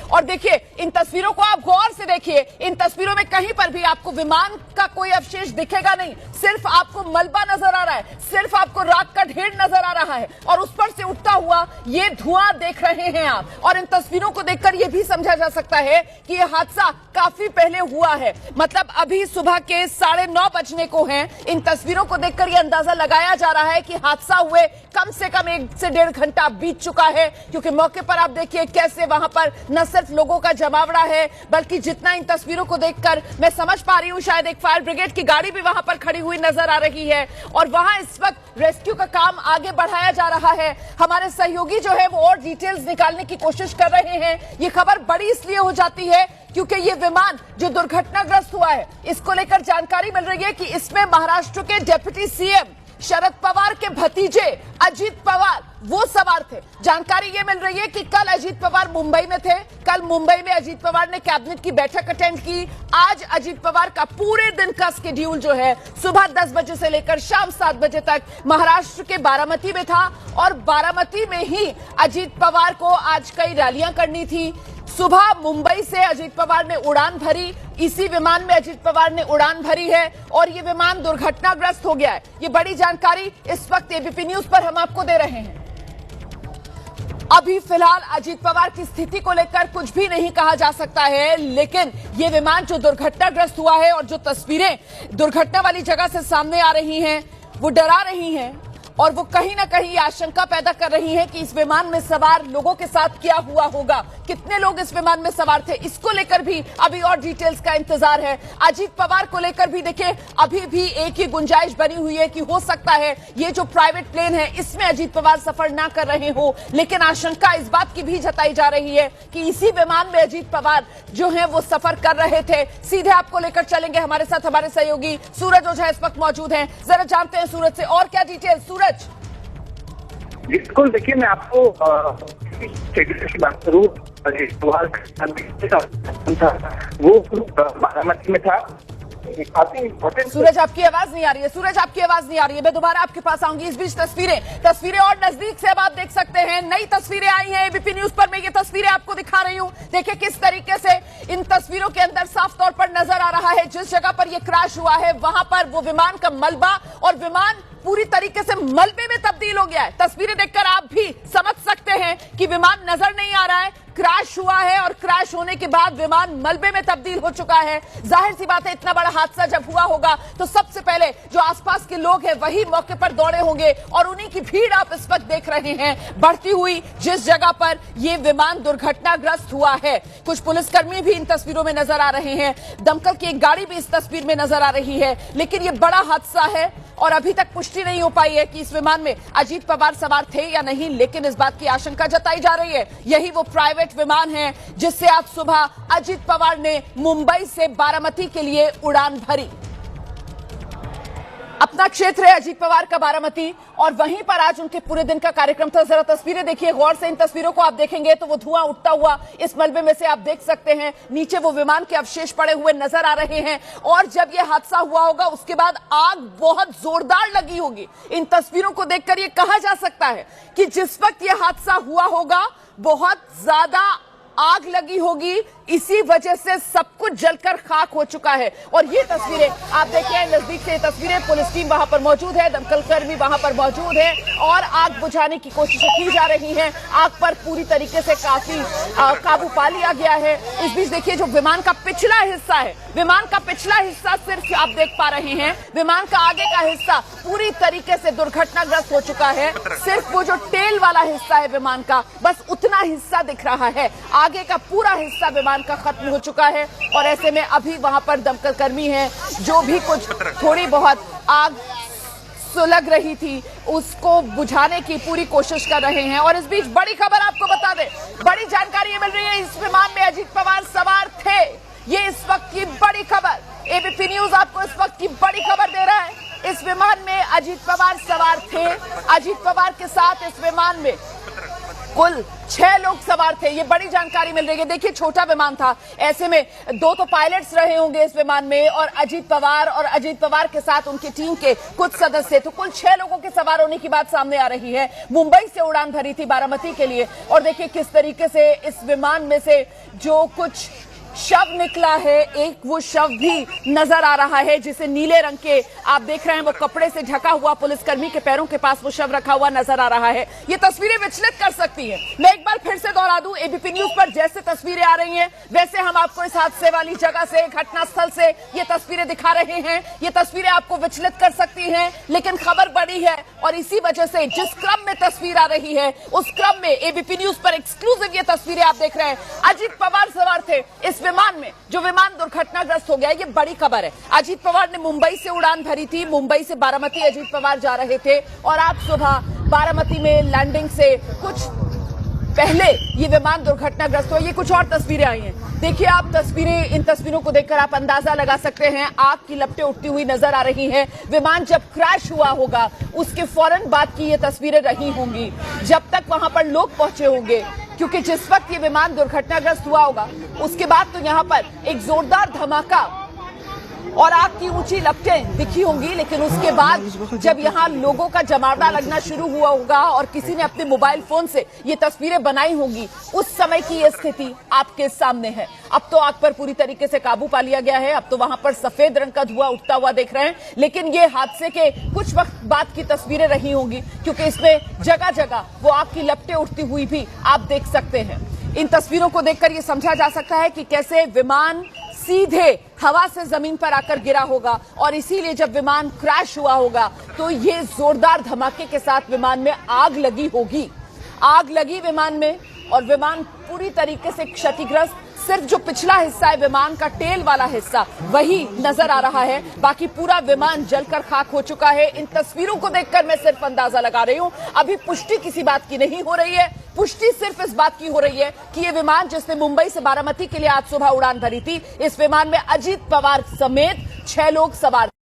और देखिए इन तस्वीरों को आप गौर से देखिए, इन तस्वीरों में कहीं पर भी आपको विमान का कोई अवशेष दिखेगा नहीं, सिर्फ आपको मलबा नजर आ रहा है, सिर्फ आपको राख का ढेर नजर आ रहा है और उस पर से उठता हुआ ये धुआं देख रहे हैं आप। और इन तस्वीरों को देखकर यह भी समझा जा सकता है कि यह हादसा काफी पहले हुआ है, मतलब अभी सुबह के 9:30 बजने को हैं। इन तस्वीरों को देखकर यह अंदाजा लगाया जा रहा है कि हादसा हुए कम से कम 1 से 1.5 घंटा बीत चुका है, क्योंकि मौके पर आप देखिए कैसे वहां पर न सिर्फ लोगों का जमावड़ा है, बल्कि जितना इन तस्वीरों को देखकर मैं समझ पा रही हूं शायद एक फायर ब्रिगेड की गाड़ी भी वहां पर खड़ी हुई नजर आ रही है और वहां इस वक्त रेस्क्यू का काम आगे बढ़ाया जा रहा है। हमारे सहयोगी जो है वो और डिटेल्स निकालने की कोशिश कर रहे हैं। ये खबर बड़ी इसलिए हो जाती है क्योंकि ये विमान जो दुर्घटनाग्रस्त हुआ है इसको लेकर जानकारी मिल रही है कि इसमें महाराष्ट्र के डिप्टी सीएम शरद पवार के भतीजे अजीत पवार वो सवार थे। जानकारी ये मिल रही है कि कल अजीत पवार मुंबई में थे, कल मुंबई में अजीत पवार ने कैबिनेट की बैठक अटेंड की। आज अजीत पवार का पूरे दिन का शेड्यूल जो है सुबह 10 बजे से लेकर शाम 7 बजे तक महाराष्ट्र के बारामती में था और बारामती में ही अजीत पवार को आज कई रैलियां करनी थी। सुबह मुंबई से अजीत पवार ने उड़ान भरी, इसी विमान में अजीत पवार ने उड़ान भरी है और ये विमान दुर्घटनाग्रस्त हो गया है। ये बड़ी जानकारी इस वक्त एबीपी न्यूज पर हम आपको दे रहे हैं। अभी फिलहाल अजीत पवार की स्थिति को लेकर कुछ भी नहीं कहा जा सकता है, लेकिन ये विमान जो दुर्घटनाग्रस्त हुआ है और जो तस्वीरें दुर्घटना वाली जगह से सामने आ रही हैं वो डरा रही हैं और वो कहीं ना कहीं आशंका पैदा कर रही है कि इस विमान में सवार लोगों के साथ क्या हुआ होगा, कितने लोग इस विमान में सवार थे, इसको लेकर भी अभी और डिटेल्स का इंतजार है। अजीत पवार को लेकर भी देखिए अभी भी एक ही गुंजाइश बनी हुई है कि हो सकता है ये जो प्राइवेट प्लेन है इसमें अजीत पवार सफर ना कर रहे हो, लेकिन आशंका इस बात की भी जताई जा रही है कि इसी विमान में अजीत पवार जो है वो सफर कर रहे थे। सीधे आपको लेकर चलेंगे, हमारे साथ हमारे सहयोगी सूरज ओझा इस वक्त मौजूद हैं। जरा जानते हैं सूरज से और क्या डिटेल। सूरज बिल्कुल, देखिए मैं आपको की बात करूँ, वो बारामती में था। सूरज आपकी आवाज नहीं आ रही है, सूरज आपकी आवाज नहीं आ रही है, मैं दोबारा आपके पास आऊंगी। इस बीच तस्वीरें और नजदीक से अब आप देख सकते हैं, नई तस्वीरें आई हैं एबीपी न्यूज पर। मैं ये तस्वीरें आपको दिखा रही हूं, देखिए किस तरीके से इन तस्वीरों के अंदर साफ तौर पर नजर आ रहा है जिस जगह पर यह क्रैश हुआ है वहां पर वो विमान का मलबा और विमान पूरी तरीके से मलबे में तब्दील हो गया है। तस्वीरें देखकर आप भी समझ सकते हैं कि विमान नजर नहीं आ रहा है, क्रैश हुआ है और क्रैश होने के बाद विमान मलबे में तब्दील हो चुका है। जाहिर सी बात है इतना बड़ा हादसा जब हुआ होगा तो सबसे पहले जो आसपास के लोग हैं वही मौके पर दौड़े होंगे और उन्हीं की भीड़ आप इस वक्त देख रहे हैं बढ़ती हुई जिस जगह पर यह विमान दुर्घटनाग्रस्त हुआ है। कुछ पुलिसकर्मी भी इन तस्वीरों में नजर आ रहे हैं, दमकल की एक गाड़ी भी इस तस्वीर में नजर आ रही है, लेकिन यह बड़ा हादसा है और अभी तक पुष्टि नहीं हो पाई है कि इस विमान में अजीत पवार सवार थे या नहीं, लेकिन इस बात की आशंका जताई जा रही है यही वो प्राइवेट विमान है जिससे आज सुबह अजीत पवार ने मुंबई से बारामती के लिए उड़ान भरी। अपना क्षेत्र है अजीत पवार का बारामती और वहीं पर आज उनके पूरे दिन का कार्यक्रम था। जरा तस्वीरें देखिए गौर से, इन तस्वीरों को आप देखेंगे तो वो धुआं उठता हुआ इस मलबे में से आप देख सकते हैं, नीचे वो विमान के अवशेष पड़े हुए नजर आ रहे हैं और जब ये हादसा हुआ होगा उसके बाद आग बहुत जोरदार लगी होगी। इन तस्वीरों को देखकर ये कहा जा सकता है कि जिस वक्त ये हादसा हुआ होगा बहुत ज्यादा आग लगी होगी, इसी वजह से सब कुछ जलकर खाक हो चुका है। और ये तस्वीरें आप देखिए नजदीक से, तस्वीरें पुलिस टीम वहां पर मौजूद है, दमकल कर्मी वहां पर मौजूद है और आग बुझाने की कोशिशें की जा रही हैं। आग पर पूरी तरीके से काफी काबू पा लिया गया है। इस बीच देखिए जो विमान का पिछला हिस्सा है, विमान का पिछला हिस्सा सिर्फ आप देख पा रहे हैं, विमान का आगे का हिस्सा पूरी तरीके से दुर्घटनाग्रस्त हो चुका है। सिर्फ वो जो टेल वाला हिस्सा है विमान का, बस उतना हिस्सा दिख रहा है, आगे का पूरा हिस्सा विमान का खत्म हो चुका है। और ऐसे में अभी वहां पर दमकल कर्मी हैं जो भी कुछ थोड़ी बहुत आग सुलग रही थी उसको बुझाने की पूरी कोशिश कर रहे हैं। और इस बीच बड़ी खबर आपको बता दें, बड़ी जानकारी ये मिल रही है, इस विमान में अजीत पवार सवार थे। ये इस वक्त की बड़ी खबर, एबीपी न्यूज आपको इस वक्त की बड़ी खबर दे रहा है। इस विमान में अजीत पवार सवार थे, अजीत पवार के साथ इस विमान में कुल 6 लोग सवार थे, ये बड़ी जानकारी मिल रही है। देखिए छोटा विमान था, ऐसे में 2 तो पायलट्स रहे होंगे इस विमान में और अजीत पवार के साथ उनकी टीम के कुछ सदस्य, तो कुल 6 लोगों के सवार होने की बात सामने आ रही है। मुंबई से उड़ान भरी थी बारामती के लिए और देखिए किस तरीके से इस विमान में से जो कुछ शव निकला है, एक वो शव भी नजर आ रहा है जिसे नीले रंग के आप देख रहे हैं, वो कपड़े से ढका हुआ पुलिसकर्मी के पैरों के पास वो शव रखा हुआ नजर आ रहा है। ये तस्वीरें विचलित कर सकती हैं। मैं एक बार फिर से दोहरा दूं, एबीपी न्यूज पर जैसे तस्वीरें आ रही हैं वैसे हम आपको इस हादसे वाली जगह से, घटनास्थल से ये तस्वीरें दिखा रहे हैं। ये तस्वीरें आपको विचलित कर सकती हैं, लेकिन खबर बड़ी है और इसी वजह से जिस क्रम में तस्वीर आ रही है उस क्रम में एबीपी न्यूज पर एक्सक्लूसिव ये तस्वीरें आप देख रहे हैं। अजीत पवार सवार थे इस विमान में, जो विमान दुर्घटनाग्रस्त हो गया, ये बड़ी खबर है। अजीत पवार ने मुंबई से उड़ान भरी थी, मुंबई से बारामती अजीत पवार जा रहे थे और आज सुबह बारामती में लैंडिंग से कुछ पहले ये विमान दुर्घटनाग्रस्त हुआ। ये कुछ और तस्वीरें आई हैं, देखिए आप तस्वीरें, इन तस्वीरों को देखकर आप अंदाजा लगा सकते हैं, आग की लपटें उठती हुई नजर आ रही हैं। विमान जब क्रैश हुआ होगा उसके फौरन बाद की ये तस्वीरें रही होंगी, जब तक वहां पर लोग पहुंचे होंगे, क्योंकि जिस वक्त ये विमान दुर्घटनाग्रस्त हुआ होगा उसके बाद तो यहां पर एक जोरदार धमाका और आग की ऊंची लपटें दिखी होंगी, लेकिन उसके बाद जब यहां लोगों का जमावड़ा लगना शुरू हुआ होगा और किसी ने अपने मोबाइल फोन से ये तस्वीरें बनाई होंगी, उस समय की ये स्थिति आपके सामने है। अब तो आग पर पूरी तरीके से काबू पा लिया गया है, अब तो वहां पर सफेद रंग का धुआं उठता हुआ देख रहे हैं, लेकिन ये हादसे के कुछ वक्त बाद की तस्वीरें रही होंगी, क्योंकि इसमें जगह जगह वो आग की लपटें उठती हुई भी आप देख सकते हैं। इन तस्वीरों को देखकर ये समझा जा सकता है कि कैसे विमान सीधे हवा से जमीन पर आकर गिरा होगा और इसीलिए जब विमान क्रैश हुआ होगा तो ये जोरदार धमाके के साथ विमान में आग लगी होगी। आग लगी विमान में और विमान पूरी तरीके से क्षतिग्रस्त, सिर्फ जो पिछला हिस्सा है विमान का, टेल वाला हिस्सा, वही नजर आ रहा है, बाकी पूरा विमान जलकर खाक हो चुका है। इन तस्वीरों को देखकर मैं सिर्फ अंदाजा लगा रही हूं, अभी पुष्टि किसी बात की नहीं हो रही है। पुष्टि सिर्फ इस बात की हो रही है कि ये विमान जिसने मुंबई से बारामती के लिए आज सुबह उड़ान भरी थी, इस विमान में अजीत पवार समेत 6 लोग सवार